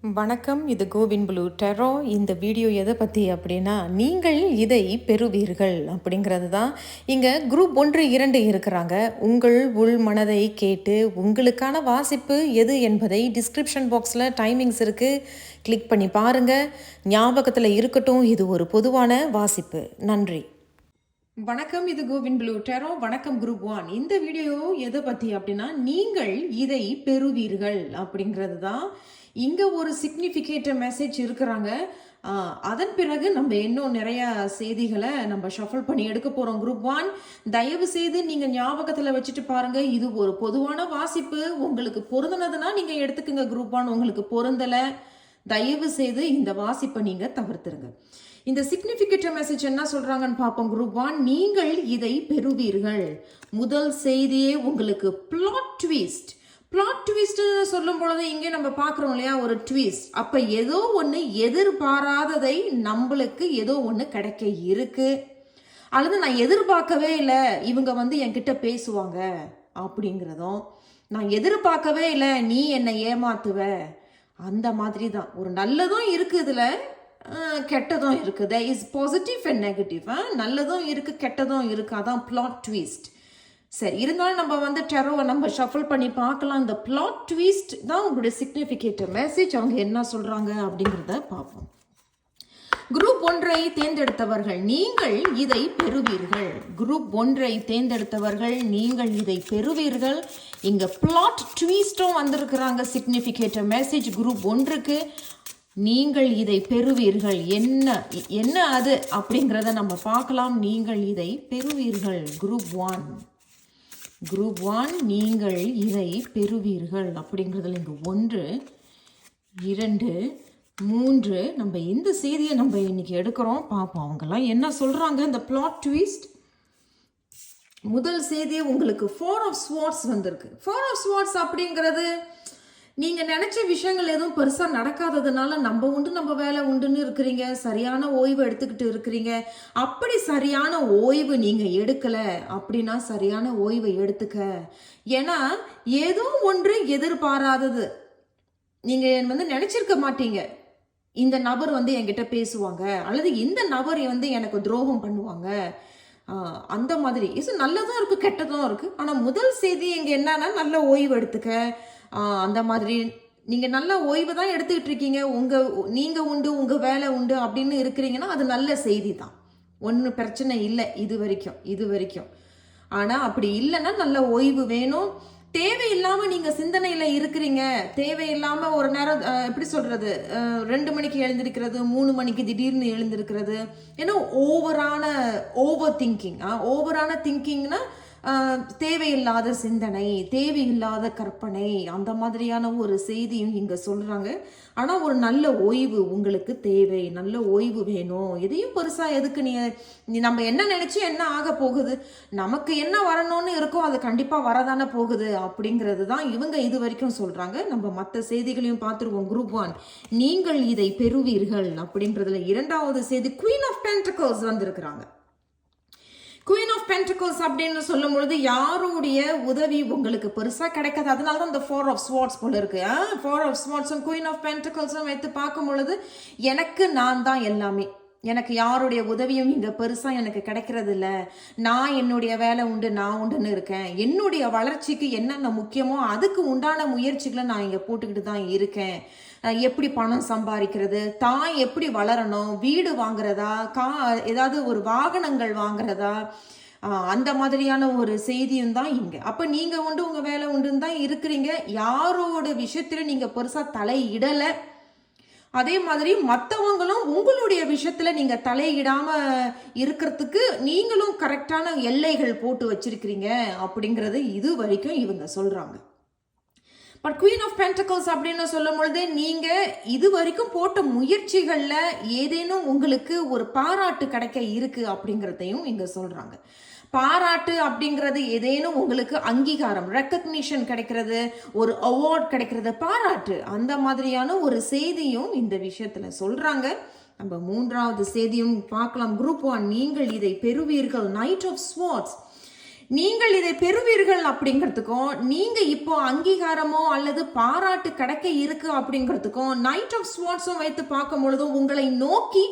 வணக்கம், இது CoWIN blue டெரோ. இந்த வீடியோ எதை பற்றி அப்படின்னா, நீங்கள் இதை பெறுவீர்கள் அப்படிங்கிறது தான். இங்கே குரூப் 1, 2 இருக்கிறாங்க. உங்கள் உள் மனதை கேட்டு உங்களுக்கான வாசிப்பு எது என்பதை டிஸ்கிரிப்ஷன் பாக்ஸில் டைமிங்ஸ் இருக்குது, கிளிக் பண்ணி பாருங்கள். ஞாபகத்தில் இருக்கட்டும், இது ஒரு பொதுவான வாசிப்பு. நன்றி. வணக்கம், இது கோவின் ப்ளூ டெரோ. வணக்கம் குரூப் 1. இந்த வீடியோ எதை பற்றி அப்படின்னா, நீங்கள் இதை பெறுவீர்கள் அப்படிங்கிறது தான். இங்கே ஒரு சிக்னிஃபிகேட்டிவ் மெசேஜ் இருக்கிறாங்க. அதன் பிறகு நம்ம இன்னும் நிறைய செய்திகளை நம்ம ஷஃபிள் பண்ணி எடுக்க போகிறோம். குரூப் 1, தயவு செய்து நீங்கள் ஞாபகத்தில் வச்சுட்டு பாருங்கள். இது ஒரு பொதுவான வாசிப்பு. உங்களுக்கு பொருந்தினதுன்னா நீங்கள் எடுத்துக்கோங்க. குரூப் 1 உங்களுக்கு பொருந்தலை, தயவு செய்து இந்த வாசிப்பை நீங்கள் தவிர்த்துருங்க. இந்த சிக்னிஃபிகேட்டிவ் மெசேஜ் என்ன சொல்றாங்கன்னு பார்ப்போம். குரூப் 1, நீங்கள் இதை பெறுவீர்கள். முதல் செய்தியே உங்களுக்கு பிளாட் ட்விஸ்ட். பிளாட் ட்விஸ்ட் சொல்லும் பொழுது இங்கே நம்ம பார்க்குறோம் இல்லையா, ஒரு ட்விஸ்ட். அப்போ ஏதோ ஒன்று எதிர்பாராததை நம்மளுக்கு ஏதோ ஒன்று கிடைக்க இருக்கு, அல்லது நான் எதிர்பார்க்கவே இல்லை இவங்க என்கிட்ட பேசுவாங்க அப்படிங்கிறதும், நான் எதிர்பார்க்கவே இல்லை நீ என்னை ஏமாத்துவ, அந்த மாதிரி தான். ஒரு நல்லதும் இருக்கு இதில், கெட்டதும் இருக்குது. there is positive and negative. நல்லதும் இருக்குது, கெட்டதும் இருக்குது. அதான் பிளாட் ட்விஸ்ட். சரி, இருந்தாலும் நம்ம டெரோவை நம்ம ஷஃபிள் பண்ணி பார்க்கலாம். இந்த பிளாட் ட்விஸ்ட் தான் உங்களுடைய சிக்னிஃபிகேட்டிவ் மெசேஜ். அவங்க என்ன சொல்கிறாங்க அப்படிங்கிறத பார்ப்போம். குரூப் 1ஐ தேர்ந்தெடுத்தவர்கள், நீங்கள் இதை பெறுவீர்கள். குரூப் 1ஐ தேர்ந்தெடுத்தவர்கள், நீங்கள் இதை பெறுவீர்கள். இங்கே பிளாட் ட்விஸ்டும் வந்திருக்கிறாங்க. சிக்னிஃபிகேட்டிவ் மெசேஜ் குரூப் 1க்கு, நீங்கள் இதை பெறுவீர்கள். என்ன அது அப்படிங்கிறத நம்ம பார்க்கலாம். நீங்கள் இதை பெறுவீர்கள். குரூப் 1 நீங்கள் இதை பெறுவீர்கள் அப்படிங்கிறதுல இங்கே 1, 2, 3 நம்ம இந்த செய்தியை நம்ம இன்னைக்கு எடுக்கிறோம். பார்ப்போம் அவங்கெல்லாம் என்ன சொல்றாங்க. இந்த பிளாட் ட்விஸ்ட் முதல் செய்தியை உங்களுக்கு 4 of Swords வந்திருக்கு. 4 of Swords அப்படிங்கிறது, நீங்கள் நினச்ச விஷயங்கள் எதுவும் பெருசாக நடக்காததுனால நம்ம உண்டு நம்ம வேலை உண்டுன்னு இருக்கிறீங்க, சரியான ஓய்வு எடுத்துக்கிட்டு இருக்கிறீங்க. அப்படி சரியான ஓய்வு நீங்கள் எடுக்கலை அப்படின்னா சரியான ஓய்வை எடுத்துக்க. ஏன்னா ஏதோ ஒன்று எதிர்பாராதது, நீங்கள் நினச்சிருக்க மாட்டீங்க இந்த நபர் என்கிட்ட பேசுவாங்க, அல்லது இந்த நபர் எனக்கு துரோகம் பண்ணுவாங்க, அந்த மாதிரி. இது நல்லதும் இருக்குது, கெட்டதும் இருக்குது. ஆனால் முதல் செய்தி இங்கே என்னன்னா, நல்ல ஓய்வு எடுத்துக்க, அந்த மாதிரி. நீங்கள் நல்ல ஓய்வு தான் எடுத்துக்கிட்டு இருக்கீங்க, நீங்கள் உண்டு உங்கள் வேலை உண்டு அப்படின்னு இருக்கிறீங்கன்னா அது நல்ல செய்தி தான், ஒன்றும் பிரச்சனை இல்லை இது வரைக்கும். ஆனால் அப்படி இல்லைன்னா நல்ல ஓய்வு வேணும். தேவையில்லாமல் நீங்கள் சிந்தனையில் இருக்கிறீங்க, தேவையில்லாமல் ஒரு நேரம் எப்படி சொல்கிறது, 2 மணிக்கு எழுந்திருக்கிறது, 3 மணிக்கு திடீர்னு எழுந்திருக்கிறது, ஏன்னா ஓவர் திங்கிங்னா தேவையில்லாத சிந்தனை, தேவையில்லாத கற்பனை, அந்த மாதிரியான ஒரு செய்தியும் இங்கே சொல்கிறாங்க. ஆனால் ஒரு நல்ல ஓய்வு உங்களுக்கு தேவை, நல்ல ஓய்வு வேணும். எதையும் பெருசாக எதுக்கு நம்ம என்ன நினச்சி என்ன ஆக போகுது, நமக்கு என்ன வரணும்னு இருக்கோ அது கண்டிப்பாக வரதானே போகுது அப்படிங்கிறது தான் இவங்க இது வரைக்கும் சொல்கிறாங்க. நம்ம மற்ற செய்திகளையும் பார்த்துருவோம். குரூப் 1, நீங்கள் இதை பெறுவீர்கள் அப்படின்றதுல 2வது செய்தி குவீன் ஆஃப் பென்டக்கிள்ஸ் வந்திருக்கிறாங்க. குவீன் ஆஃப் பென்டக்கிள்ஸ் அப்படின்னு சொல்லும் பொழுது யாருடைய உதவி உங்களுக்கு பெருசாக கிடைக்காது. அதனால தான் இந்த 4 of Swords போல இருக்கு. 4 of Swordsம் குவீன் ஆஃப் பென்டக்கிள்ஸும் வைத்து பார்க்கும் பொழுது, எனக்கு நான் தான் எல்லாமே, எனக்கு யாருடைய உதவியும் இங்கே பெருசாக எனக்கு கிடைக்கிறது இல்லை, நான் என்னுடைய வேலை உண்டு நான் உண்டுன்னு இருக்கேன், என்னுடைய வளர்ச்சிக்கு என்னென்ன முக்கியமோ அதுக்கு உண்டான முயற்சிகளை நான் இங்கே போட்டுக்கிட்டு தான் இருக்கேன். எப்படி பணம் சம்பாதிக்கிறது, தான் எப்படி வளரணும், வீடு வாங்குறதா, ஏதாவது ஒரு வாகனங்கள் வாங்குறதா, அந்த மாதிரியான ஒரு செய்தியும் தான் இங்கே. அப்போ நீங்கள் உண்டு உங்கள் வேலை உண்டுன்னு தான் இருக்கிறீங்க, யாரோட விஷயத்தில் நீங்கள் பெருசாக தலையிடலை. அதே மாதிரி மற்றவங்களும் உங்களுடைய விஷயத்தில் நீங்கள் தலையிடாமல் இருக்கிறதுக்கு நீங்களும் கரெக்டான எல்லைகள் போட்டு வச்சிருக்கிறீங்க அப்படிங்கிறது இது வரைக்கும் இவங்க சொல்கிறாங்க. பட் குவீன் ஆஃப் பென்டக்கிள்ஸ் அப்படின்னு சொல்லும் பொழுது, நீங்கள் இது வரைக்கும் போட்ட முயற்சிகளில் ஏதேனும் உங்களுக்கு ஒரு பாராட்டு கிடைக்க இருக்கு அப்படிங்கிறதையும் இங்கே சொல்கிறாங்க. பாராட்டு அப்படிங்கிறது ஏதேனும் உங்களுக்கு அங்கீகாரம், ரெக்கக்னிஷன் கிடைக்கிறது, ஒரு அவார்ட் கிடைக்கிறது, பாராட்டு, அந்த மாதிரியான ஒரு செய்தியும் இந்த விஷயத்தில் சொல்கிறாங்க. நம்ம 3வது செய்தியும் பார்க்கலாம். குரூப் 1, நீங்கள் இதை பெறுவீர்கள். நைட் ஆஃப் ஸ்வார்ட்ஸ், நீங்கள் இதை பெறுவீர்கள் அப்படிங்கிறதுக்கும் நீங்க இப்போ அங்கீகாரமோ அல்லது பாராட்டு கிடைக்க இருக்கு அப்படிங்கிறதுக்கும் நைட் ஆஃப் ஸ்வாட்ஸும் வைத்து பார்க்கும் பொழுதும் உங்களை நோக்கி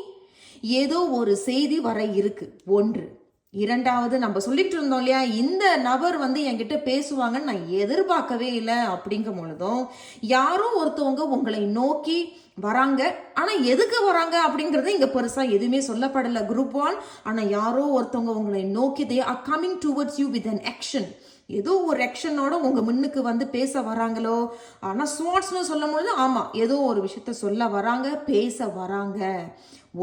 ஏதோ ஒரு செய்தி வர இருக்கு. ஒன்று. இரண்டாவது, நம்ம சொல்லிட்டு இருந்தோம் இல்லையா, இந்த நபர் வந்து என்கிட்ட பேசுவாங்கன்னு நான் எதிர்பார்க்கவே இல்லை அப்படிங்கும் பொழுதும் யாரோ ஒருத்தவங்க உங்களை நோக்கி வராங்க. ஆனா எதுக்கு வராங்க அப்படிங்கறது இங்க பெருசா எதுவுமே சொல்லப்படல குரூப் 1. ஆனா யாரோ ஒருத்தவங்க உங்களை நோக்கி they are coming towards you with an action. ஏதோ ஒரு ஆக்ஷனோட உங்க முன்னுக்கு வந்து பேச வராங்களோ. ஆனா ஸ்வாட்ஸ்னு சொல்லும் பொழுது ஆமா ஏதோ ஒரு விஷயத்த சொல்ல வராங்க, பேச வராங்க.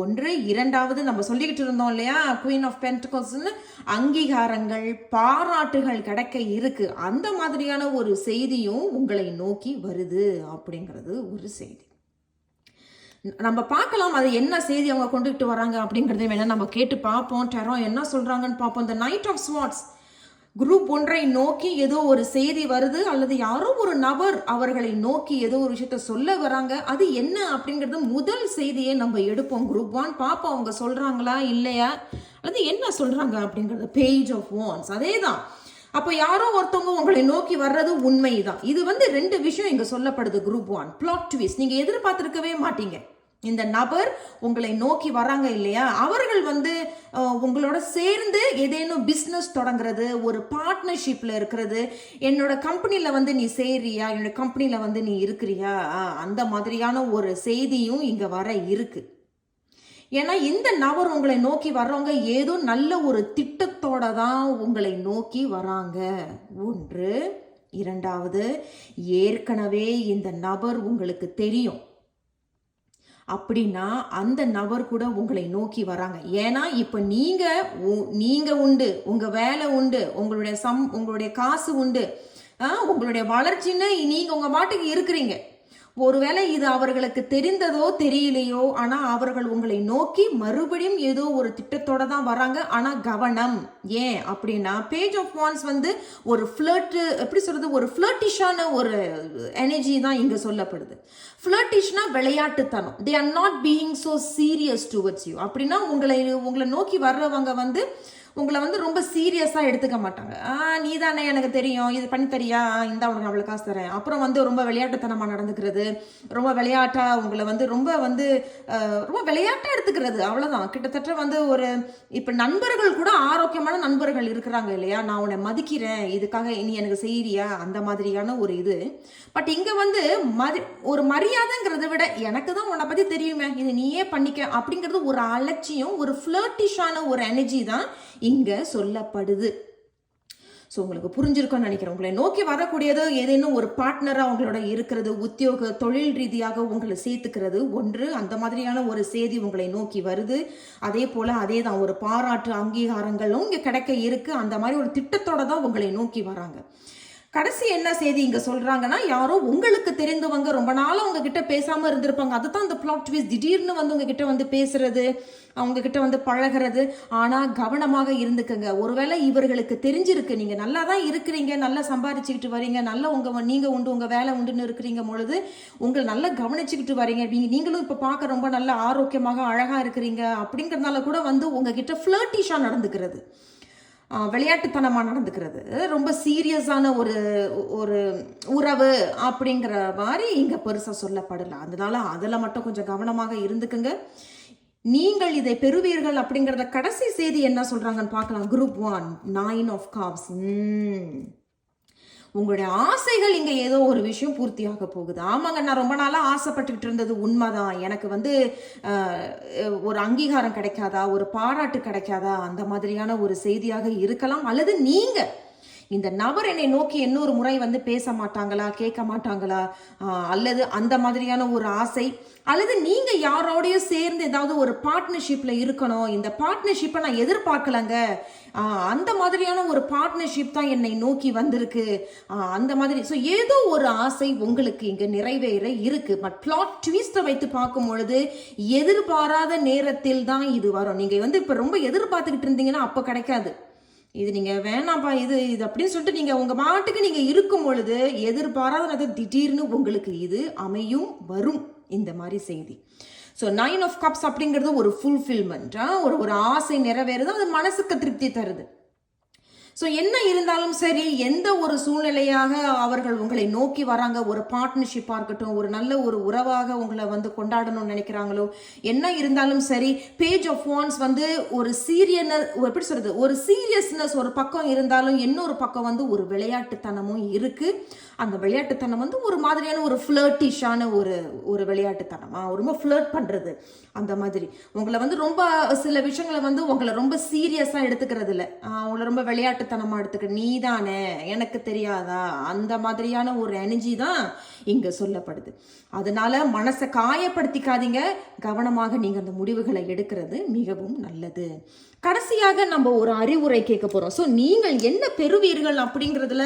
ஒன்று. இரண்டாவது, நம்ம சொல்லிக்கிட்டு இருந்தோம் இல்லையா, குவீன் ஆஃப் பென்டகல்ஸ்னு அங்கீகாரங்கள் பாராட்டுகள் கிடைக்க இருக்கு. அந்த மாதிரியான ஒரு செய்தியும் உங்களை நோக்கி வருது அப்படிங்கிறது ஒரு செய்தி. நம்ம பார்க்கலாம் அது என்ன செய்தி அவங்க கொண்டுகிட்டு வராங்க அப்படிங்கறத வேணா நம்ம கேட்டு பார்ப்போம். டெரோ என்ன சொல்றாங்கன்னு பார்ப்போம். இந்த நைட் ஆஃப் ஸ்வாட்ஸ் குரூப் 1 நோக்கி ஏதோ ஒரு செய்தி வருது, அல்லது யாரோ ஒரு நபர் அவர்களை நோக்கி ஏதோ ஒரு விஷயத்த சொல்ல வராங்க. அது என்ன அப்படிங்கிறது முதல் செய்தியை நம்ம எடுப்போம். குரூப் 1 பார்ப்போம் அவங்க சொல்றாங்களா இல்லையா, அல்லது என்ன சொல்றாங்க அப்படிங்கிறது. பேஜ் ஆஃப் வான்ஸ் அதேதான். அப்போ யாரோ ஒருத்தவங்க உங்களை நோக்கி வர்றது உண்மைதான். இது வந்து 2 விஷயம் இங்க சொல்லப்படுது. Group 1 plot twist. நீங்க எதிர்பார்த்திருக்கவே மாட்டீங்க. இந்த நபர் உங்களை நோக்கி வராங்க இல்லையா, அவர்கள் வந்து உங்களோட சேர்ந்து ஏதேனும் பிஸ்னஸ் தொடங்குறது, ஒரு பார்ட்னர்ஷிப்ல இருக்கிறது. என்னோட கம்பெனில வந்து நீ சேரியா, என்னோட கம்பெனில வந்து நீ இருக்கிறியா, அந்த மாதிரியான ஒரு செய்தியும் இங்க வர இருக்கு. ஏன்னா இந்த நபர் உங்களை நோக்கி வர்றவங்க ஏதோ நல்ல ஒரு திட்டத்தோட தான் உங்களை நோக்கி வராங்க. ஒன்று. இரண்டாவது, ஏற்கனவே இந்த நபர் உங்களுக்கு தெரியும் அப்படின்னா அந்த நபர் கூட உங்களை நோக்கி வராங்க. ஏன்னா இப்ப நீங்க உண்டு, உங்க வேலை உண்டு, உங்களுடைய காசு உண்டு, உங்களுடைய வளர்ச்சின்னு நீங்க உங்க பாட்டுக்கு இருக்கிறீங்க. ஒருவேளை இது அவர்களுக்கு தெரிந்ததோ தெரியலையோ, ஆனா அவர்கள் உங்களை நோக்கி மறுபடியும் ஏதோ ஒரு திட்டத்தோட தான் வராங்க. ஆனா கவனம். ஏன் அப்படின்னா பேஜ் ஆஃப் வான்ஸ் வந்து ஒரு ஃபிளர்ட், எப்படி சொல்றது, ஒரு ஃபிளர்ட்டிஷான ஒரு எனர்ஜி தான் இங்க சொல்லப்படுது. ஃபிளர்ட்டிஷ்னா விளையாட்டுத்தனம். they are not being so serious towards you. அப்படின்னா உங்களை நோக்கி வர்றவங்க வந்து உங்களை வந்து ரொம்ப சீரியஸா எடுத்துக்க மாட்டாங்க. நீ தானே எனக்கு தெரியும், இது பண்ணி தரியா, இந்த உனக்கு அவ்வளவு காசு தரேன். அப்புறம் வந்து ரொம்ப விளையாட்டுத்தனமா நடந்துக்கிறது, ரொம்ப விளையாட்டா உங்களை வந்து ரொம்ப விளையாட்டா எடுத்துக்கிறது. அவ்வளவுதான். கிட்டத்தட்ட வந்து ஒரு இப்ப நண்பர்கள் கூட ஆரோக்கியமான நண்பர்கள் இருக்கிறாங்க இல்லையா, நான் உன்னை மதிக்கிறேன், இதுக்காக நீ எனக்கு செய்யறியா, அந்த மாதிரியான ஒரு இது. பட் இங்க வந்து ஒரு மரியாதைங்கிறத விட எனக்கு தான் உன்னை பத்தி தெரியுமே, இது நீயே பண்ணிக்க அப்படிங்கிறது ஒரு அலட்சியம், ஒரு ஃபிளர்ட்டிஷான ஒரு எனர்ஜி தான் இங்க சொல்லப்படுது. ஸோ உங்களுக்கு புரிஞ்சிருக்கும்னு நினைக்கிறேன். உங்களை நோக்கி வரக்கூடியது ஏதேனும் ஒரு பார்ட்னரா அவங்களோட இருக்கிறது, உத்தியோக தொழில் ரீதியாக உங்களை சேர்த்துக்கிறது. ஒன்று. அந்த மாதிரியான ஒரு செய்தி உங்களை நோக்கி வருது. அதே போல அதே தான் ஒரு பாராட்டு அங்கீகாரங்களும் இங்க கிடைக்க இருக்கு. அந்த மாதிரி ஒரு திட்டத்தோட தான் உங்களை நோக்கி வராங்க. கடைசி என்ன செய்தி இங்க சொல்றாங்கன்னா, யாரோ உங்களுக்கு தெரிந்தவங்க ரொம்ப நாளா அவங்க கிட்ட பேசாம இருந்திருப்பாங்க. அதுதான் இந்த பிளாட் ட்விஸ்ட். திடீர்னு வந்து உங்க கிட்ட வந்து பேசுறது, அவங்க கிட்ட வந்து பழகிறது. ஆனா கவனமாக இருந்துக்கங்க. ஒருவேளை இவர்களுக்கு தெரிஞ்சிருக்கு நீங்க நல்லா தான் இருக்கிறீங்க, நல்லா சம்பாதிச்சுக்கிட்டு வரீங்க, நல்லா நீங்க உண்டு, உங்க வேலை உண்டுன்னு இருக்கிறீங்க பொழுது உங்களை நல்லா கவனிச்சுக்கிட்டு வரீங்க, நீங்களும் இப்ப பார்க்க ரொம்ப நல்ல ஆரோக்கியமாக அழகா இருக்கிறீங்க அப்படிங்கறதுனால கூட வந்து உங்ககிட்ட ஃபிளர்ட்டிஷா நடந்துக்கிறது, விளையாட்டுத்தனமா நடந்துக்கிறது, ரொம்ப சீரியஸான ஒரு உறவு அப்படிங்கிற மாதிரி இங்க பெருசா சொல்லப்படல. அதனால அதுல மட்டும் கொஞ்சம் கவனமாக இருந்துக்குங்க. நீங்கள் இதை பெறுவீர்கள் அப்படிங்கறத கடைசி செய்தி என்ன சொல்றாங்கன்னு பார்க்கலாம். Group 1 9 of cups. உங்களுடைய ஆசைகள் இங்க ஏதோ ஒரு விஷயம் பூர்த்தியாக போகுது. ஆமாங்க, நான் ரொம்ப நாளா ஆசைப்பட்டுக்கிட்டு இருந்தது உண்மைதான். எனக்கு வந்து ஒரு அங்கீகாரம் கிடைக்காதா, ஒரு பாராட்டு கிடைக்காதா, அந்த மாதிரியான ஒரு செய்தியாக இருக்கலாம். அல்லது நீங்க இந்த நபர் என்னை நோக்கி இன்னொரு முறை வந்து பேச மாட்டாங்களா, கேட்க மாட்டாங்களா, அல்லது அந்த மாதிரியான ஒரு ஆசை, அல்லது நீங்க யாரோடய சேர்ந்து ஏதாவது ஒரு பார்ட்னர்ஷிப்ல இருக்கணும், இந்த பார்ட்னர்ஷிப்பை நான் எதிர்பார்க்கலங்க, அந்த மாதிரியான ஒரு பார்ட்னர்ஷிப் தான் என்னை நோக்கி வந்திருக்கு, அந்த மாதிரி. ஸோ ஏதோ ஒரு ஆசை உங்களுக்கு இங்க நிறைவேற இருக்கு. பட் பிளாட் ட்விஸ்ட்டை வைத்து பார்க்கும் பொழுது எதிர்பாராத நேரத்தில் தான் இது வரும். நீங்க வந்து இப்ப ரொம்ப எதிர்பார்த்துக்கிட்டு இருந்தீங்கன்னா அப்ப கிடைக்காது. இது நீங்க வேணாம்ப்பா இது அப்படின்னு சொல்லிட்டு நீங்க உங்க மாட்டுக்கு நீங்க இருக்கும் பொழுது எதிர்பாராத திடீர்னு உங்களுக்கு இது அமையும் வரும் இந்த மாதிரி செய்தி. ஸோ 9 ஆஃப் கப்ஸ் அப்படிங்கிறது ஒரு ஃபுல்ஃபில்மெண்ட், ஒரு ஆசை நிறைவேறுது, அது மனசுக்கு திருப்தி தருது. ஸோ என்ன இருந்தாலும் சரி, எந்த ஒரு சூழ்நிலையாக அவர்கள் உங்களை நோக்கி வராங்க, ஒரு பார்ட்னர்ஷிப்பாக இருக்கட்டும், ஒரு நல்ல ஒரு உறவாக உங்களை வந்து கொண்டாடணும்னு நினைக்கிறாங்களோ, என்ன இருந்தாலும் சரி, பேஜ் ஆஃப் வான்ஸ் வந்து ஒரு எப்படி சொல்றது, ஒரு சீரியஸ்னஸ் ஒரு பக்கம் இருந்தாலும் இன்னொரு பக்கம் வந்து ஒரு விளையாட்டுத்தனமும் இருக்கு. அந்த விளையாட்டுத்தனம் வந்து ஒரு மாதிரியான ஒரு ஃப்ளர்ட்டிஷான ஒரு விளையாட்டுத்தனமா, ரொம்ப ஃப்ளர்ட் பண்ணுறது அந்த மாதிரி. உங்களை வந்து ரொம்ப சில விஷயங்களை வந்து உங்களை ரொம்ப சீரியஸாக எடுத்துக்கிறது இல்லை, உங்களை ரொம்ப விளையாட்டுத்தனமாக எடுத்துக்க, நீ தானே எனக்கு தெரியாதா, அந்த மாதிரியான ஒரு எனர்ஜி தான் இங்கே சொல்லப்படுது. அதனால மனசை காயப்படுத்திக்காதீங்க, கவனமாக நீங்கள் அந்த முடிவுகளை எடுக்கிறது மிகவும் நல்லது. கடைசியாக நம்ம ஒரு அறிவுரை கேட்க போகிறோம். ஸோ நீங்கள் என்ன பெறுவீர்கள் அப்படிங்கிறதுல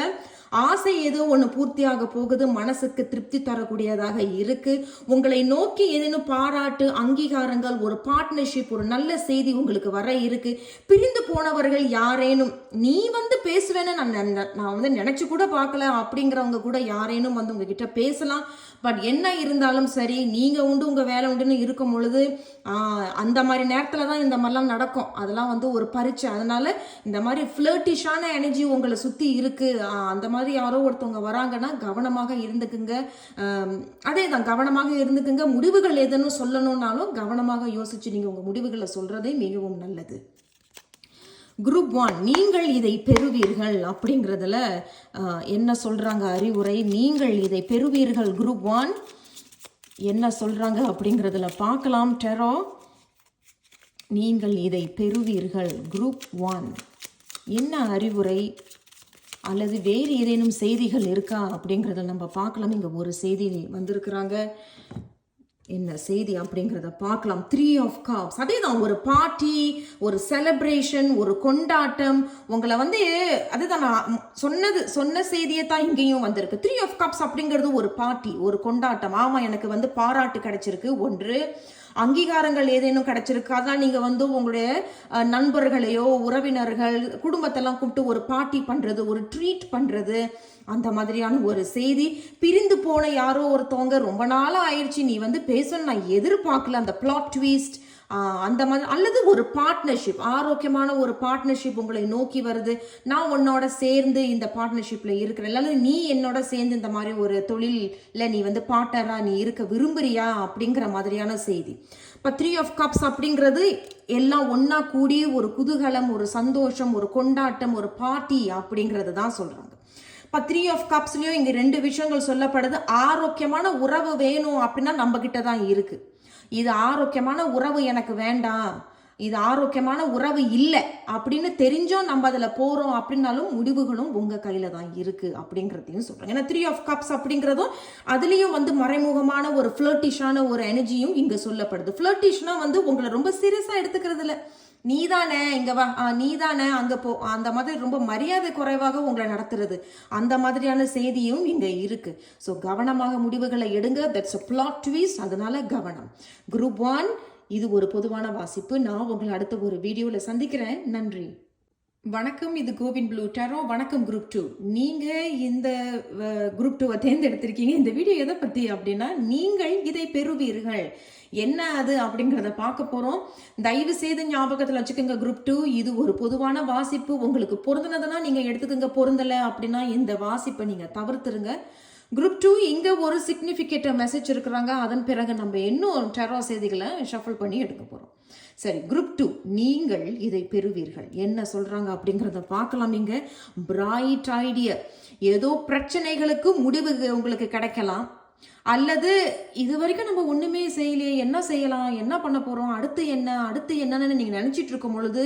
ஆசை ஏதோ ஒன்று பூர்த்தியாக போகுது, மனசுக்கு திருப்தி தரக்கூடியதாக இருக்கு. உங்களை நோக்கி ஏதேனும் பாராட்டு, அங்கீகாரங்கள், ஒரு பார்ட்னர்ஷிப், ஒரு நல்ல செய்தி உங்களுக்கு வர இருக்கு. பிரிந்து போனவர்கள் யாரேனும் நீ வந்து பேசுவேன்னு நான் வந்து நினைச்சு கூட பார்க்கல அப்படிங்கிறவங்க கூட யாரேனும் வந்து உங்ககிட்ட பேசலாம். பட் என்ன இருந்தாலும் சரி, நீங்க உண்டு உங்க வேலை உண்டுன்னு இருக்கும் பொழுது அந்த மாதிரி நேரத்துல தான் இந்த மாதிரிலாம் நடக்கும். அதெல்லாம் வந்து ஒரு பரீட்சை. அதனால இந்த மாதிரி ஃப்ளர்ட்டிஷான எனர்ஜி உங்களை சுத்தி இருக்கு, அந்த மாதிரி யாரோ ஒருத்தவங்க வராங்கன்னா கவனமாக இருந்துக்குங்க. அதே தான், கவனமாக இருந்துக்குங்க. முடிவுகள் எதுன்னு சொல்லணும்னாலும் கவனமாக யோசிச்சு நீங்க உங்க முடிவுகளை சொல்றதே மிகவும் நல்லது. குரூப் 1, நீங்கள் இதை பெறுவீர்கள் அப்படிங்கிறதுல என்ன சொல்றாங்க அறிவுரை, நீங்கள் இதை பெறுவீர்கள். குரூப் 1 என்ன சொல்றாங்க அப்படிங்கிறதுல பார்க்கலாம். டெரோ, நீங்கள் இதை பெறுவீர்கள். குரூப் 1 என்ன அறிவுரை அல்லது வேறு ஏதேனும் செய்திகள் இருக்கா அப்படிங்கிறத நம்ம பார்க்கலாம். இங்கே ஒரு செய்தி வந்திருக்கிறாங்க. என்ன செய்தி அப்படிங்கிறத பார்க்கலாம். 3 of Cups, அதே தான், ஒரு பார்ட்டி, ஒரு செலிப்ரேஷன், ஒரு கொண்டாட்டம். உங்களை வந்து அதுதான் நான் சொன்ன செய்தியை தான் இங்கேயும் வந்திருக்கு. 3 of Cups அப்படிங்கிறது ஒரு பார்ட்டி, ஒரு கொண்டாட்டம். ஆமாம், எனக்கு வந்து பாராட்டு கிடைச்சிருக்கு, ஒன்று அங்கீகாரங்கள் ஏதேனும் கிடைச்சிருக்கு. அதான் நீங்க வந்து உங்களுடைய நண்பர்களையோ உறவினர்கள் குடும்பத்தெல்லாம் கூப்பிட்டு ஒரு பார்ட்டி பண்றது, ஒரு ட்ரீட் பண்றது, அந்த மாதிரியான ஒரு செய்தி. பிரிந்து போன யாரோ ஒருத்தவங்க ரொம்ப நாளா ஆயிடுச்சு, நீ வந்து பேசணும் நான் எதிர்பார்க்கல, அந்த பிளாட் ட்விஸ்ட் அந்த மாதிரி. அல்லது ஒரு பார்ட்னர்ஷிப், ஆரோக்கியமான ஒரு பார்ட்னர்ஷிப் உங்களை நோக்கி வருது, நான் உன்னோட சேர்ந்து இந்த பார்ட்னர்ஷிப்ல இருக்கிறேன், அல்லது நீ என்னோட சேர்ந்து இந்த மாதிரி ஒரு தொழில்ல நீ வந்து பார்ட்னரா நீ இருக்க விரும்புறியா அப்படிங்கிற மாதிரியான செய்தி. இப்போ 3 of Cups அப்படிங்கிறது எல்லாம் ஒன்னா கூடி ஒரு குதூகலம், ஒரு சந்தோஷம், ஒரு கொண்டாட்டம், ஒரு பார்ட்டி அப்படிங்கிறது தான் சொல்றாங்க. இப்போ 3 of Cupsலயும் இங்க 2 விஷயங்கள் சொல்லப்படுது. ஆரோக்கியமான உறவு வேணும் அப்படின்னா நம்ம கிட்ட தான் இருக்கு. இது ஆரோக்கியமான உறவு எனக்கு வேண்டாம், இது ஆரோக்கியமான உறவு இல்லை அப்படின்னு தெரிஞ்சோம் நம்ம அதில் போகிறோம் அப்படின்னாலும் முடிவுகளும் உங்கள் கையில் தான் இருக்குது அப்படிங்கிறதையும் சொல்கிறாங்க. ஏன்னா 3 of Cups அப்படிங்கிறதும் அதுலேயும் வந்து மறைமுகமான ஒரு ஃப்ளர்ட்டிஷான ஒரு எனர்ஜியும் இங்கே சொல்லப்படுது. ஃப்ளர்ட்டிஷ்னா வந்து உங்களை ரொம்ப சீரியஸாக எடுத்துக்கிறது இல்லை, நீதானே இங்க வா, நீதானே அங்க போ, அந்த மாதிரி ரொம்ப மரியாதை குறைவாக உங்களை நடத்துறது, அந்த மாதிரியான செய்தியும் இங்க இருக்கு. ஸோ கவனமாக முடிவுகளை எடுங்க. தட்ஸ் a plot twist, அதனால கவனம். குரூப் 1 இது ஒரு பொதுவான வாசிப்பு. நான் உங்களை அடுத்த ஒரு வீடியோவில் சந்திக்கிறேன். நன்றி, வணக்கம். இது கோவின் ப்ளூ டேரோ. வணக்கம் குரூப் 2. நீங்க இந்த குரூப் 2 தேர்ந்தெடுத்திருக்கீங்க. இந்த வீடியோ எதை பத்தி அப்படின்னா, நீங்கள் இதை பெறுவீர்கள், என்ன அது அப்படிங்கிறத பார்க்க போறோம். தயவு செய்து ஞாபகத்தில் வச்சுக்கோங்க குரூப் 2 இது ஒரு பொதுவான வாசிப்பு. உங்களுக்கு பொருந்தினதுன்னா நீங்க எடுத்துக்கோங்க, பொருந்தலை அப்படின்னா இந்த வாசிப்பை நீங்க தவிர்த்துருங்க. குரூப் 2 இங்க ஒரு சிக்னிஃபிகேட் மெசேஜ் இருக்கிறாங்க. அதன் பிறகு நம்ம இன்னும் டெரோ செய்திகளை ஷஃபிள் பண்ணி எடுக்க போறோம். சரி, குரூப் 2 நீங்கள் இதை பெறுவீர்கள், என்ன சொல்றாங்க அப்படிங்கிறத பார்க்கலாம். இங்க பிரைட் ஐடியா, ஏதோ பிரச்சனைகளுக்கு முடிவு உங்களுக்கு கிடைக்கலாம், அல்லது இது வரைக்கும் நம்ம ஒண்ணுமே செய்யலையே, என்ன செய்யலாம், என்ன பண்ண போறோம், அடுத்து என்னன்னு நீங்க நினைச்சிட்டு இருக்கும் பொழுது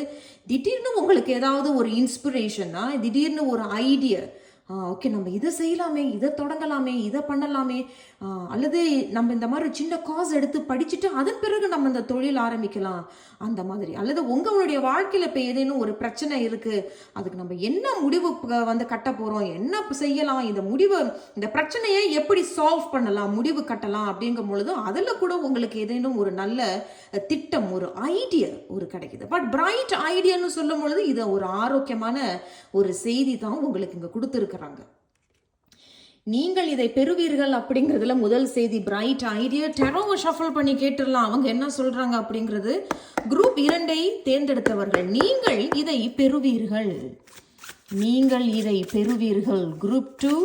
திடீர்னு உங்களுக்கு ஏதாவது ஒரு இன்ஸ்பிரேஷனா, திடீர்னு ஒரு ஐடியா, ஓகே நம்ம இதை செய்யலாமே, இதை தொடங்கலாமே, இதை பண்ணலாமே, அல்லது நம்ம இந்த மாதிரி சின்ன காஸ் எடுத்து படிச்சுட்டு அதன் பிறகு நம்ம இந்த தொழில் ஆரம்பிக்கலாம், அந்த மாதிரி. அல்லது உங்களுடைய வாழ்க்கையில் இப்போ ஏதேனும் ஒரு பிரச்சனை இருக்குது, அதுக்கு நம்ம என்ன முடிவு வந்து கட்ட போகிறோம், என்ன செய்யலாம், இந்த பிரச்சனையை எப்படி சால்வ் பண்ணலாம், முடிவு கட்டலாம் அப்படிங்கும் பொழுது அதில் கூட உங்களுக்கு ஏதேனும் ஒரு நல்ல திட்டம், ஒரு ஐடியா ஒரு கிடைக்குது. பட் பிரைட் ஐடியான்னு சொல்லும் பொழுது இது ஒரு ஆரோக்கியமான ஒரு செய்தி தான் உங்களுக்கு இங்கே கொடுத்துருக்குறாங்க. நீங்கள் இதை பெறுவீர்கள் அப்படிங்கிறதுல முதல் செய்தி பிரைட் ஐடியா. டெரோவை ஷஃபிள் பண்ணி கேட்டுடலாம் அவங்க என்ன சொல்றாங்க அப்படிங்கிறது. குரூப் 2 தேர்ந்தெடுத்தவர்கள், நீங்கள் இதை பெறுவீர்கள். நீங்கள் இதை பெறுவீர்கள். குரூப் 2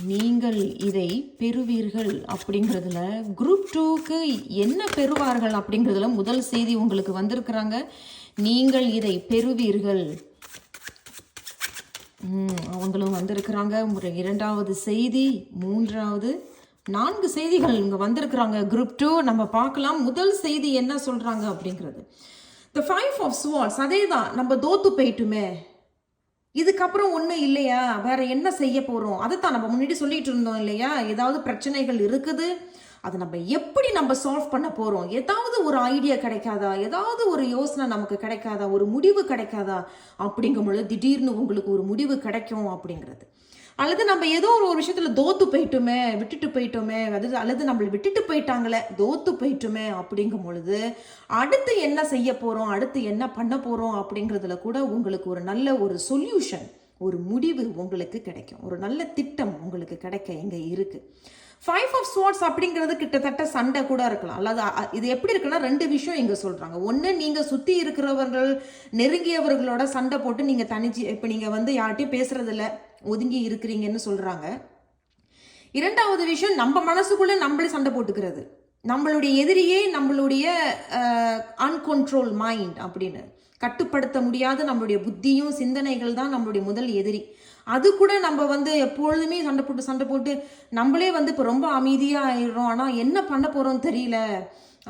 நீங்கள் இதை பெறுவீர்கள் அப்படிங்கிறதுல குரூப் 2க்கு என்ன பெறுவார்கள் அப்படிங்கிறதுல முதல் செய்தி உங்களுக்கு வந்திருக்கிறாங்க. நீங்கள் இதை பெறுவீர்கள், அவங்களும் வந்திருக்கிறாங்க. இரண்டாவது செய்தி, மூன்றாவது, 4 செய்திகள் இங்கே வந்திருக்கிறாங்க. குரூப் 2 நம்ம பார்க்கலாம். முதல் செய்தி என்ன சொல்கிறாங்க அப்படிங்கிறது, The 5 of Swords. அதே தான், நம்ம தோத்து போயிட்டுமே, இதுக்கப்புறம் ஒன்றும் இல்லையா, வேற என்ன செய்ய போகிறோம், அதைத்தான் நம்ம முன்னாடி சொல்லிட்டு இருந்தோம் இல்லையா. ஏதாவது பிரச்சனைகள் இருக்குது, அதை நம்ம எப்படி நம்ம சால்வ் பண்ண போகிறோம், ஏதாவது ஒரு ஐடியா கிடைக்காதா, ஏதாவது ஒரு யோசனை நமக்கு கிடைக்காதா, ஒரு முடிவு கிடைக்காதா அப்படிங்கும் பொழுது திடீர்னு உங்களுக்கு ஒரு முடிவு கிடைக்கும் அப்படிங்கிறது. அல்லது நம்ம ஏதோ ஒரு விஷயத்தில் தோத்து போயிட்டோமே, விட்டுட்டு போயிட்டோமே, அல்லது நம்மளை விட்டுட்டு போயிட்டாங்களே, தோத்து போயிட்டோமே அப்படிங்கும் பொழுது அடுத்து என்ன செய்ய போகிறோம், அடுத்து என்ன பண்ண போகிறோம் அப்படிங்கிறதுல கூட உங்களுக்கு ஒரு நல்ல ஒரு சொல்யூஷன், ஒரு முடிவு உங்களுக்கு கிடைக்கும், ஒரு நல்ல திட்டம் உங்களுக்கு கிடைக்க இங்கே இருக்குது. 5 of Swords அப்படிங்கிறது கிட்டத்தட்ட சண்டை கூட இருக்கலாம். அல்லது இது எப்படி இருக்குன்னா 2 விஷயம் இங்கே சொல்கிறாங்க. ஒன்று, நீங்கள் சுற்றி இருக்கிறவர்கள் நெருங்கியவர்களோட சண்டை போட்டு நீங்கள் தனிச்சு இப்போ நீங்கள் யார்கிட்டையும் பேசுறதில்ல, ஒதுங்கி இருக்கிறீங்கன்னு சொல்கிறாங்க. இரண்டாவது விஷயம், நம்ம மனசுக்குள்ளே நம்மளே சண்டை போட்டுக்கிறது, நம்மளுடைய எதிரியே நம்மளுடைய அன்கண்ட்ரோல் மைண்ட் அப்படின்னு கட்டுப்படுத்த முடியாத நம்மளுடைய புத்தியும் சிந்தனைகள் தான் நம்மளுடைய முதல் எதிரி. அது கூட நம்ம எப்பொழுதுமே சண்டை போட்டு நம்மளே இப்போ ரொம்ப அமைதியாக ஆயிடுறோம். ஆனால் என்ன பண்ண போகிறோம் தெரியல.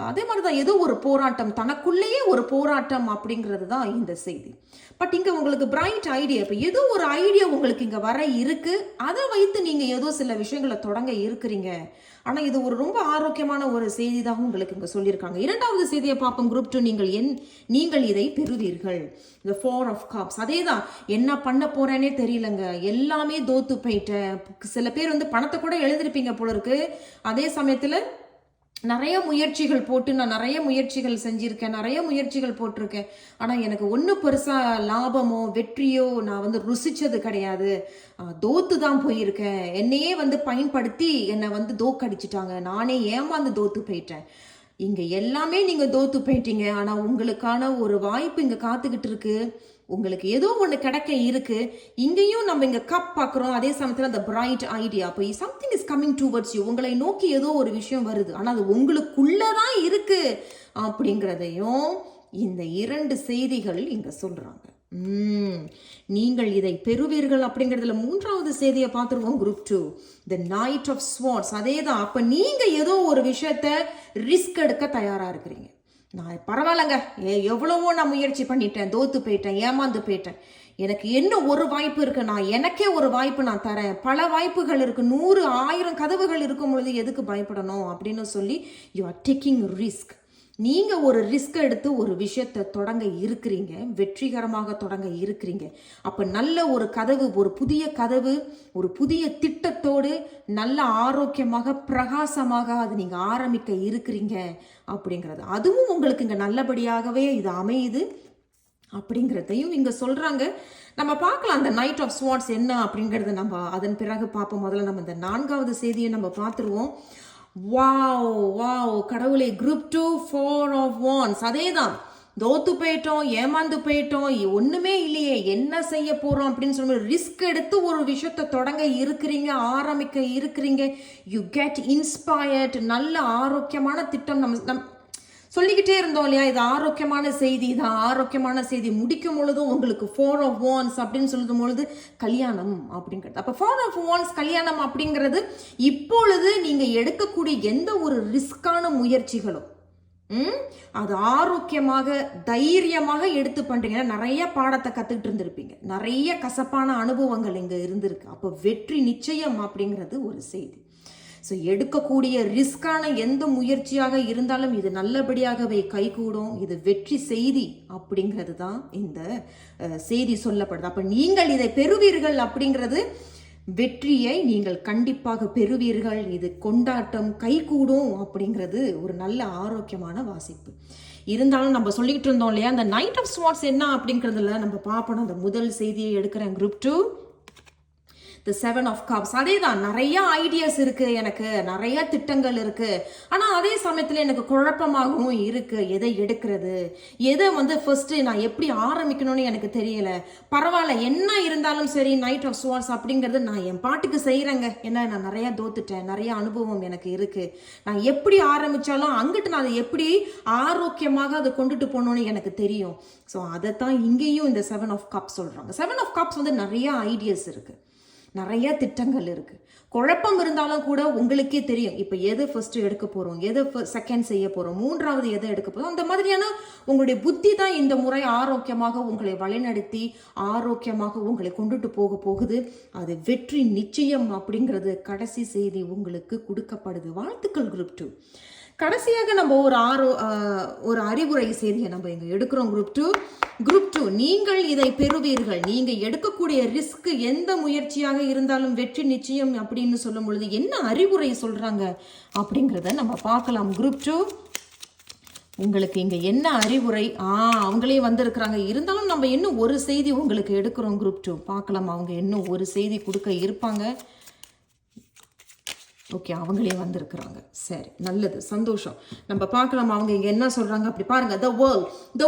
அதே மாதிரி தான் ஏதோ ஒரு போராட்டம், தனக்குள்ளேயே ஒரு போராட்டம் அப்படிங்கிறது தான் இந்த செய்தி. பட் இங்கே உங்களுக்கு பிரைட் ஐடியா, இப்போ ஏதோ ஒரு ஐடியா உங்களுக்கு இங்கே வர இருக்கு, அதை வைத்து நீங்கள் ஏதோ சில விஷயங்களை தொடங்க இருக்கிறீங்க. ஆனால் இது ஒரு ரொம்ப ஆரோக்கியமான ஒரு செய்தி தான் உங்களுக்கு இங்கே சொல்லியிருக்காங்க. இரண்டாவது செய்தியை பார்ப்போம். குரூப் 2, நீங்கள் இதை பெறுவீர்கள். இந்த 4 of Cups. அதே தான், என்ன பண்ண போறேனே தெரியலங்க, எல்லாமே தோத்து போயிட்டேன். சில பேர் பணத்தை கூட எழுதிருப்பீங்க போல இருக்கு. அதே சமயத்தில் நிறைய முயற்சிகள் போட்டு நான் நிறைய முயற்சிகள் செஞ்சிருக்கேன், நிறைய முயற்சிகள் போட்டிருக்கேன். ஆனால் எனக்கு ஒன்றும் பெருசாக லாபமோ வெற்றியோ நான் ருசிச்சது கிடையாது. தோத்து தான் போயிருக்கேன். என்னையே பயன்படுத்தி என்னை தோக்கடிச்சிட்டாங்க. நானே ஏமாந்து தோத்து போயிட்டேன். இங்கே எல்லாமே நீங்கள் தோத்து போயிட்டீங்க. ஆனால் உங்களுக்கான ஒரு வாய்ப்பு இங்கே காத்துக்கிட்டு இருக்கு. உங்களுக்கு ஏதோ ஒன்று கிடைக்க இருக்கு. இங்கேயும் நம்ம இங்கே கப் பார்க்குறோம். அதே சமயத்தில் அந்த பிரைட் ஐடியா, அப்போ something is coming towards you, உங்களை நோக்கி ஏதோ ஒரு விஷயம் வருது, ஆனால் அது உங்களுக்குள்ளதான் இருக்கு அப்படிங்கிறதையும் இந்த 2 செய்திகள் இங்கே சொல்றாங்க. நீங்கள் இதை பெறுவீர்கள் அப்படிங்கிறதுல மூன்றாவது செய்தியை பார்த்துருவோம். Group 2, The Knight of Swords. அதே தான், அப்போ நீங்கள் ஏதோ ஒரு விஷயத்த ரிஸ்க் எடுக்க தயாராக இருக்கிறீங்க. நான் பரவாயில்லைங்க, எவ்வளவோ நான் முயற்சி பண்ணிட்டேன், தோத்து போயிட்டேன், ஏமாந்து போயிட்டேன், எனக்கு என்ன ஒரு வாய்ப்பு இருக்கு, எனக்கே ஒரு வாய்ப்பு நான் தரேன், பல வாய்ப்புகள் இருக்கு, 100 1000 கதவுகள் இருக்கும் பொழுது எதுக்கு பயப்படணும் அப்படின்னு சொல்லி யூ ஆர் டேக்கிங் ரிஸ்க். நீங்க ஒரு ரிஸ்க் எடுத்து ஒரு விஷயத்தை தொடங்க இருக்கிறீங்க, வெற்றிகரமாக தொடங்க இருக்கிறீங்க. அப்ப நல்ல ஒரு கதவு, ஒரு புதிய கதவு, ஒரு புதிய திட்டத்தோடு நல்ல ஆரோக்கியமாக பிரகாசமாக அது நீங்க ஆரம்பிக்க இருக்கிறீங்க அப்படிங்கிறது. அதுவும் உங்களுக்கு இங்க நல்லபடியாகவே இது அமையுது அப்படிங்கிறதையும் இங்க சொல்றாங்க. நம்ம பார்க்கலாம் அந்த நைட் ஆஃப் ஸ்வார்ட்ஸ் என்ன அப்படிங்கறத நம்ம அதன் பிறகு பார்ப்போம். முதல்ல நம்ம இந்த 4வது செய்தியை நம்ம பார்த்துருவோம். வாவ் கடவுளே. Group 2, 4 of Wands. அதே தான், தோத்து போயிட்டோம், ஏமாந்து போயிட்டோம், ஒண்ணுமே இல்லையே, என்ன செய்ய போறோம் அப்படின்னு சொல்லி ரிஸ்க் எடுத்து ஒரு விஷயத்தை தொடங்க இருக்கிறீங்க, ஆரம்பிக்க இருக்கிறீங்க. You get inspired. நல்ல ஆரோக்கியமான திட்டம் நம்ம சொல்லிக்கிட்டே இருந்தோம் இல்லையா, இது ஆரோக்கியமான செய்தி தான், ஆரோக்கியமான செய்தி. முடிக்கும் பொழுதும் உங்களுக்கு 4 of Wands அப்படின்னு சொல்லும் பொழுது கல்யாணம் அப்படிங்கிறது. அப்போ 4 of Wands கல்யாணம் அப்படிங்கிறது இப்பொழுது நீங்க எடுக்கக்கூடிய எந்த ஒரு ரிஸ்கான முயற்சிகளும் அது ஆரோக்கியமாக தைரியமாக எடுத்து பண்றீங்க. நிறைய பாடத்தை கத்துக்கிட்டு இருந்திருப்பீங்க, நிறைய கசப்பான அனுபவங்கள் இங்க இருந்திருக்கு. அப்போ வெற்றி நிச்சயம் அப்படிங்கிறது ஒரு செய்தி. ஸோ எடுக்கக்கூடிய ரிஸ்கான எந்த முயற்சியாக இருந்தாலும் இது நல்லபடியாகவே கைகூடும். இது வெற்றி செய்தி அப்படிங்கிறது தான் இந்த செய்தி சொல்லப்படுது. அப்போ நீங்கள் இதை பெறுவீர்கள் அப்படிங்கிறது, வெற்றியை நீங்கள் கண்டிப்பாக பெறுவீர்கள். இது கொண்டாட்டம், கைகூடும் அப்படிங்கிறது ஒரு நல்ல ஆரோக்கியமான வாசிப்பு. இருந்தாலும் நம்ம சொல்லிக்கிட்டு இருந்தோம் இல்லையா, அந்த நைட் ஆஃப் ஸ்வார்ட்ஸ் என்ன அப்படிங்கிறதுல நம்ம பார்ப்போம். அந்த முதல் செய்தியை எடுக்கிறேன். Group 2, the 7 of Cups. அதே தான், நிறைய ஐடியாஸ் இருக்கு, எனக்கு நிறைய திட்டங்கள் இருக்கு. ஆனா அதே சமயத்துல எனக்கு குழப்பமாகவும் இருக்கு. எதை எடுக்கிறது, எதை வந்து ஃபர்ஸ்ட் நான் எப்படி ஆரம்பிக்கணும்னு எனக்கு தெரியல. பரவாயில்ல, என்ன இருந்தாலும் சரி, நைட் ஆஃப் ஸ்வார்ட்ஸ் அப்படிங்கிறது நான் என் பாட்டுக்கு செய்யறேங்க. ஏன்னா நான் நிறைய தோத்துட்டேன், நிறைய அனுபவம் எனக்கு இருக்கு. நான் எப்படி ஆரம்பிச்சாலும் அங்கிட்டு நான் அதை எப்படி ஆரோக்கியமாக அதை கொண்டுட்டு போகணும்னு எனக்கு தெரியும். ஸோ அதைத்தான் இங்கேயும் இந்த 7 of Cups சொல்றாங்க. 7 of Cups வந்து நிறைய ஐடியாஸ் இருக்கு, நிறைய திட்டங்கள் இருக்கு. குழப்பம் இருந்தாலும் கூட உங்களுக்கே தெரியும் இப்போ எது ஃபர்ஸ்ட் எடுக்க போறோம், எது செகண்ட் செய்ய போறோம், மூன்றாவது எதை எடுக்க போறோம். அந்த மாதிரியான உங்களுடைய புத்தி தான் இந்த முறை ஆரோக்கியமாக உங்களை வழிநடத்தி ஆரோக்கியமாக உங்களை கொண்டுட்டு போகுது. அது வெற்றி நிச்சயம் அப்படிங்கிறது கடைசி செய்தி உங்களுக்கு கொடுக்கப்படுது. வாழ்த்துக்கள் குரூப் 2. கடைசியாக நம்ம ஒரு அறிவுரை செய்தியை நம்ம இங்க எடுக்கிறோம். குரூப் 2 நீங்கள் இதை பெறுவீர்கள். நீங்க எடுக்கக்கூடிய ரிஸ்க் எந்த முயற்சியாக இருந்தாலும் வெற்றி நிச்சயம் அப்படின்னு சொல்லும் பொழுது என்ன அறிவுரை சொல்றாங்க அப்படிங்கிறத நம்ம பார்க்கலாம். குரூப் 2 உங்களுக்கு இங்க என்ன அறிவுரை, அவங்களே வந்திருக்கிறாங்க. இருந்தாலும் நம்ம இன்னும் ஒரு செய்தி உங்களுக்கு எடுக்கிறோம். குரூப் 2 பார்க்கலாம், அவங்க இன்னும் ஒரு செய்தி கொடுக்க இருப்பாங்க. ஓகே, அவங்களே வந்திருக்கிறாங்க. சரி, நல்லது, சந்தோஷம். நம்ம பார்க்கலாம் அவங்க இங்க என்ன சொல்றாங்க. அப்படி பாருங்க, த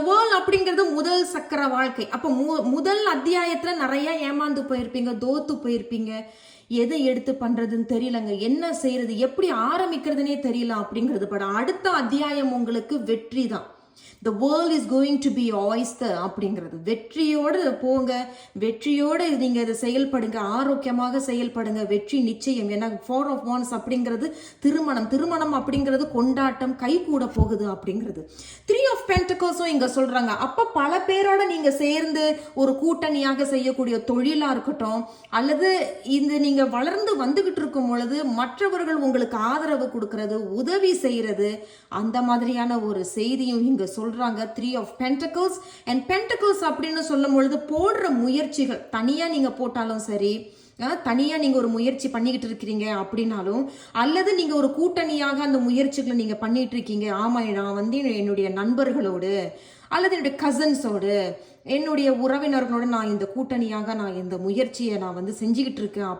வேர்ல்ட் அப்படிங்கிறது முதல் சக்கர வாழ்க்கை. அப்போ முதல் அத்தியாயத்துல நிறைய ஏமாந்து போயிருப்பீங்க, தோத்து போயிருப்பீங்க. எதை எடுத்து பண்றதுன்னு தெரியலங்க, என்ன செய்யறது, எப்படி ஆரம்பிக்கிறதுனே தெரியல அப்படிங்கிறது. பட் அடுத்த அத்தியாயம் உங்களுக்கு வெற்றி தான். The world is going to be oyster அப்படிங்கிறது. வெற்றியோடு போங்க, வெற்றியோடு நீங்க இதை செயல்படுங்க, ஆரோக்கியமாக செயல்படுங்க. வெற்றி நிச்சயம். ஏன்னா 4 of Wands அப்படிங்கிறது திருமணம் அப்படிங்கிறது கொண்டாட்டம், கை கூட போகுது அப்படிங்கிறது. 3 of Pentaclesம் இங்க சொல்றாங்க. அப்ப பல பேரோட நீங்க சேர்ந்து ஒரு கூட்டணியாக செய்யக்கூடிய தொழிலா இருக்கட்டும், அல்லது இந்த நீங்க வளர்ந்து வந்துகிட்டு இருக்கும் பொழுது மற்றவர்கள் உங்களுக்கு ஆதரவு கொடுக்கறது, உதவி செய்யறது, அந்த மாதிரியான ஒரு செய்தியும் இங்க சொல்றாங்க. 3 of Pentacles. and Pentacles அப்படின்னு சொல்லும் பொழுது போடுற முயற்சிகள் தனியா நீங்க போட்டாலும் சரி, தனியா நீங்க ஒரு முயற்சி பண்ணிக்கிட்டு இருக்கிறீங்க அப்படின்னாலும், அல்லது நீங்க ஒரு கூட்டணியாக அந்த முயற்சிகளை நீங்க பண்ணிட்டு இருக்கீங்க. ஆமா, நான் வந்து என்னுடைய நண்பர்களோடு அல்லது என்னுடைய கசின்ஸோடு என்னுடைய உறவினர்களோட நான் இந்த கூட்டணியாக நான் இந்த முயற்சியை நான் வந்து செஞ்சுக்கிட்டு இருக்கேன்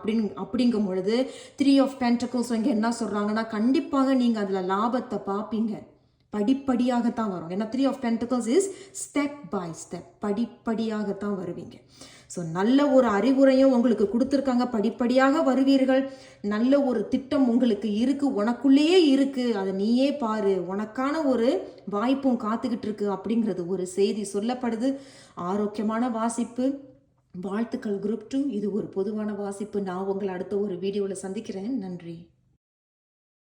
அப்படிங்கும் பொழுது 3 of Pentacles இங்க என்ன சொல்றாங்கன்னா, கண்டிப்பாக நீங்க அதுல லாபத்தை பார்ப்பீங்க. படிப்படியாகத்தான் வரும். ஏன்னா 3 of Pentacles is step by step, படிப்படியாகத்தான் வருவீங்க. ஸோ நல்ல ஒரு அறிவுரையும் உங்களுக்கு கொடுத்துருக்காங்க. படிப்படியாக வருவீர்கள். நல்ல ஒரு திட்டம் உங்களுக்கு இருக்கு, உனக்குள்ளேயே இருக்கு, அதை நீயே பாரு, உனக்கான ஒரு வாய்ப்பும் காத்துக்கிட்டு இருக்கு அப்படிங்கிறது ஒரு செய்தி சொல்லப்படுது. ஆரோக்கியமான வாசிப்பு. வாழ்த்துக்கள் குரூப் 2. இது ஒரு பொதுவான வாசிப்பு. நான் உங்களை அடுத்த ஒரு வீடியோவில் சந்திக்கிறேன். நன்றி.